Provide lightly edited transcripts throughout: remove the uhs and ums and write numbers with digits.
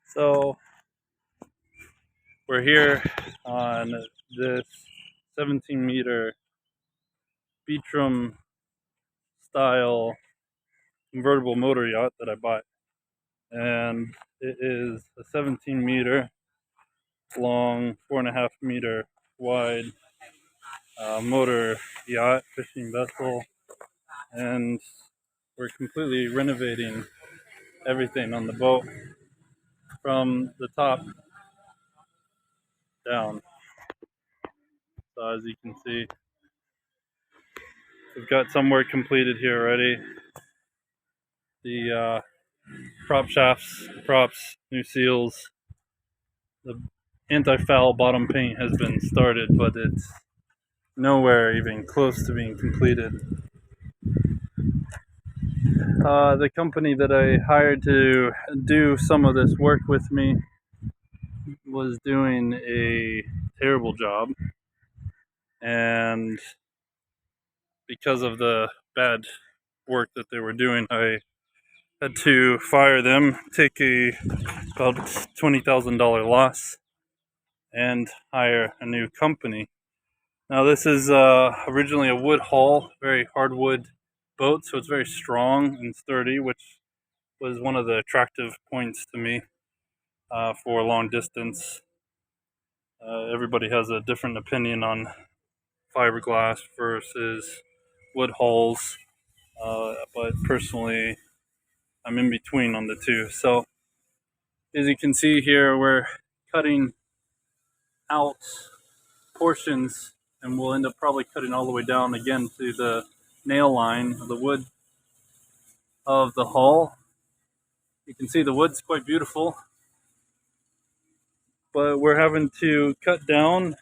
So we're here on this 17-meter Beachroom style convertible motor yacht that I bought, and it is a 17-meter long, 4.5-meter wide motor yacht fishing vessel, and we're completely renovating everything on the boat from the top down. So as you can see, we've got some work completed here already. The prop shafts, props, new seals, the anti-foul bottom paint has been started, but it's nowhere even close to being completed. The company that I hired to do some of this work with me was doing a terrible job, and because of the bad work that they were doing, I had to fire them, take about $20,000 loss, and hire a new company. Now this is originally a wood hull, very hardwood boat, so it's very strong and sturdy, which was one of the attractive points to me for long distance. Everybody has a different opinion on fiberglass versus wood hulls, but personally I'm in between on the two. So as you can see here, we're cutting out portions, and we'll end up probably cutting all the way down again to the nail line of the wood of the hull. You can see the wood's quite beautiful, but we're having to cut down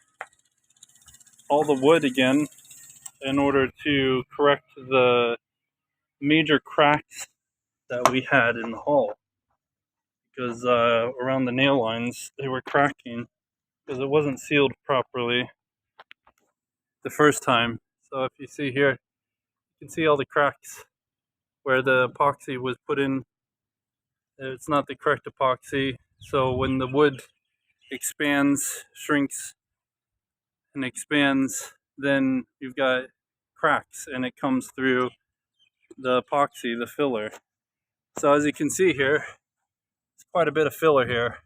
all the wood again in order to correct the major cracks that we had in the hull, because around the nail lines they were cracking because it wasn't sealed properly the first time. So if you see here, you can see all the cracks where the epoxy was put in. It's not the correct epoxy, so when the wood expands, shrinks, and expands, then you've got cracks, and it comes through the epoxy, the filler. So as you can see here, it's quite a bit of filler here.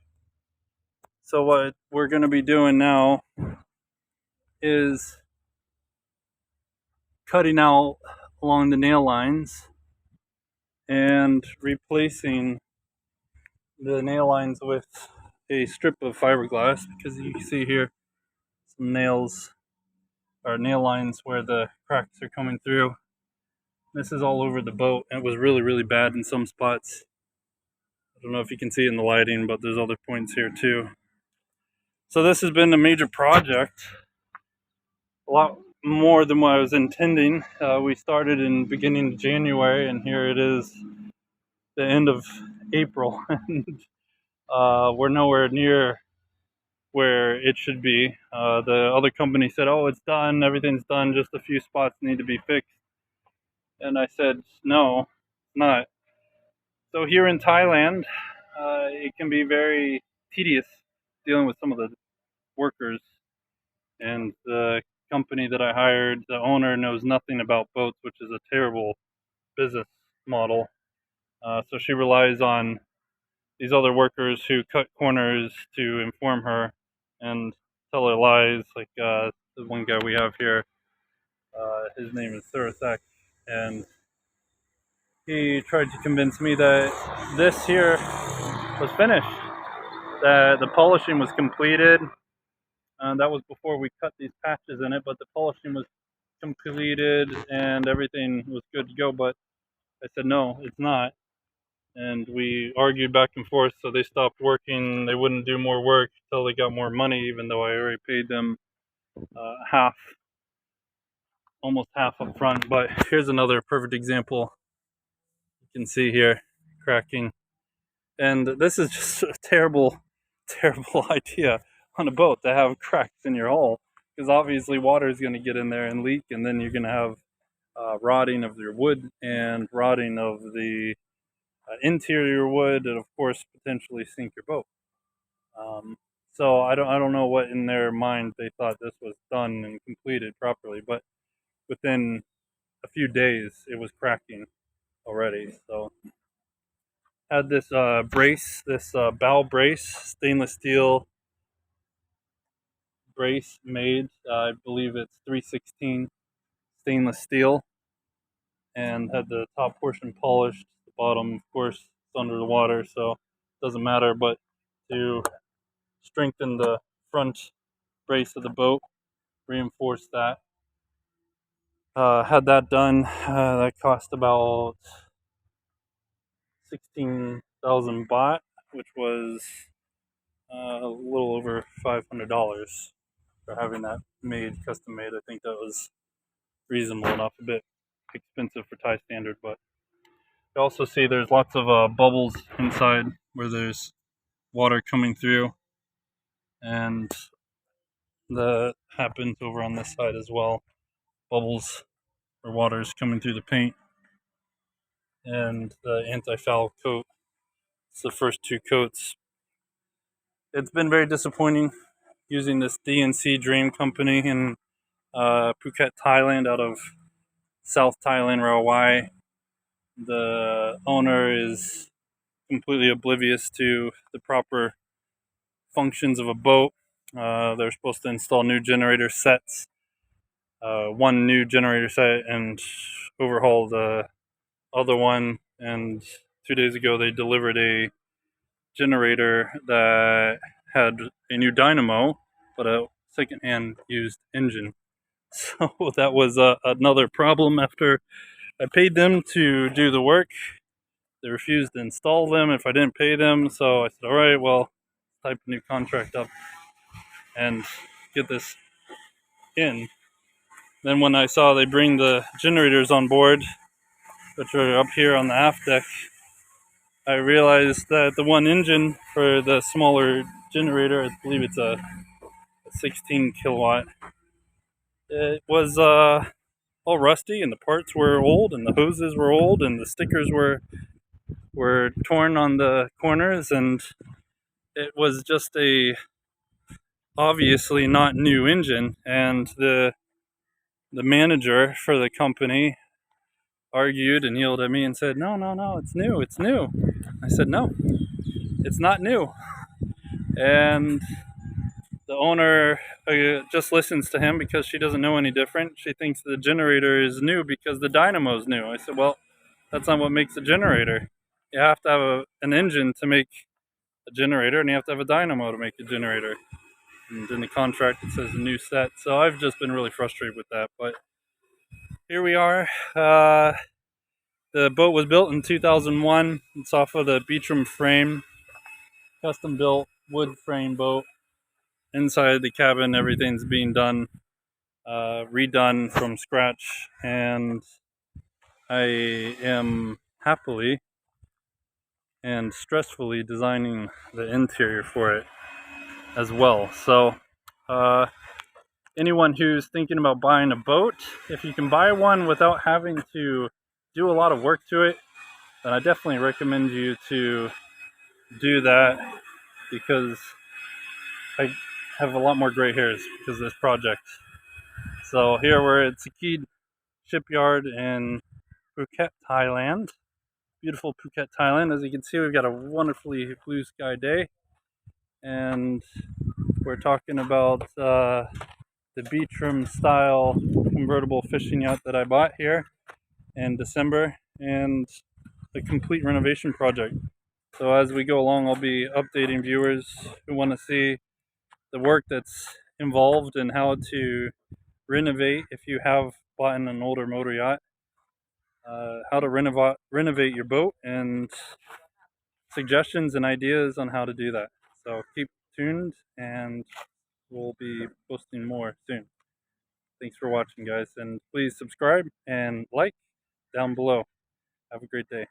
So what we're going to be doing now is cutting out along the nail lines and replacing the nail lines with a strip of fiberglass, because you can see here some nails or nail lines where the cracks are coming through. This is all over the boat. It was really bad in some spots. I don't know if you can see it in the lighting, but there's other points here too. So this has been a major project, a lot more than what I was intending. We started in beginning of January, and here it is the end of April, and we're nowhere near where it should be. The other company said, oh, it's done, everything's done, just a few spots need to be fixed. And I said, no, it's not. So here in Thailand, it can be very tedious dealing with some of the workers. And the company that I hired, the owner knows nothing about boats, which is a terrible business model. So she relies on these other workers who cut corners to inform her and tell her lies. Like the one guy we have here, his name is Surasak, and he tried to convince me that this here was finished, that the polishing was completed. That was before we cut these patches in it, but the polishing was completed and everything was good to go. But I said, no, it's not. And we argued back and forth, so they stopped working. They wouldn't do more work until they got more money, even though I already paid them half, almost half up front. But here's another perfect example. You can see here, cracking. And this is just a terrible idea on a boat to have cracks in your hull, because obviously water is going to get in there and leak, and then you're going to have rotting of your wood and rotting of the interior wood, and of course potentially sink your boat. So I don't know what in their mind they thought this was done and completed properly, but within a few days it was cracking already. So had this brace, this bow brace, stainless steel brace made. I believe it's 316 stainless steel, and had the top portion polished. The bottom, of course, is under the water, so it doesn't matter. But to strengthen the front brace of the boat, reinforce that. Had that done. That cost about 16,000 baht, which was a little over $500 for having that made, custom made. I think that was reasonable enough, a bit expensive for Thai standard, but you also see there's lots of bubbles inside where there's water coming through, and that happens over on this side as well. Bubbles where water is coming through the paint, and the anti-foul coat. It's the first two coats. It's been very disappointing using this DNC Dream Company in Phuket, Thailand, out of South Thailand, Rawai. The owner is completely oblivious to the proper functions of a boat. They're supposed to install new generator sets, one new generator set, and overhaul the other one. And 2 days ago, they delivered a generator that had a new dynamo, but a second-hand used engine. So that was another problem. After I paid them to do the work, they refused to install them if I didn't pay them. So I said, all right, well, type a new contract up and get this in. Then when I saw they bring the generators on board, which are up here on the aft deck, I realized that the one engine for the smaller generator, I believe it's a 16 kilowatt, it was all rusty, and the parts were old, and the hoses were old, and the stickers were torn on the corners, and it was just a obviously not new engine. And the manager for the company argued and yelled at me and said, no, no, no, it's new, it's new. I said, no, it's not new. And the owner just listens to him because she doesn't know any different. She thinks the generator is new because the dynamo's new. I said, well, that's not what makes a generator. You have to have an engine to make a generator, and you have to have a dynamo to make a generator. And in the contract, it says a new set. So I've just been really frustrated with that. But here we are. The boat was built in 2001. It's off of the Beachram frame, custom built wood frame boat. Inside the cabin, everything's being done, redone from scratch, and I am happily and stressfully designing the interior for it as well. So anyone who's thinking about buying a boat, if you can buy one without having to do a lot of work to it, then I definitely recommend you to do that, because I have a lot more gray hairs because of this project. So here we're at Sakid Shipyard in Phuket, Thailand. Beautiful Phuket, Thailand. As you can see, we've got a wonderfully blue sky day, and we're talking about the Beachram style convertible fishing yacht that I bought here in December, and a complete renovation project. So as we go along, I'll be updating viewers who want to see the work that's involved and how to renovate, if you have bought an older motor yacht, how to renovate your boat, and suggestions and ideas on how to do that. So keep tuned, and we'll be posting more soon. Thanks for watching, guys, and please subscribe and like down below. Have a great day.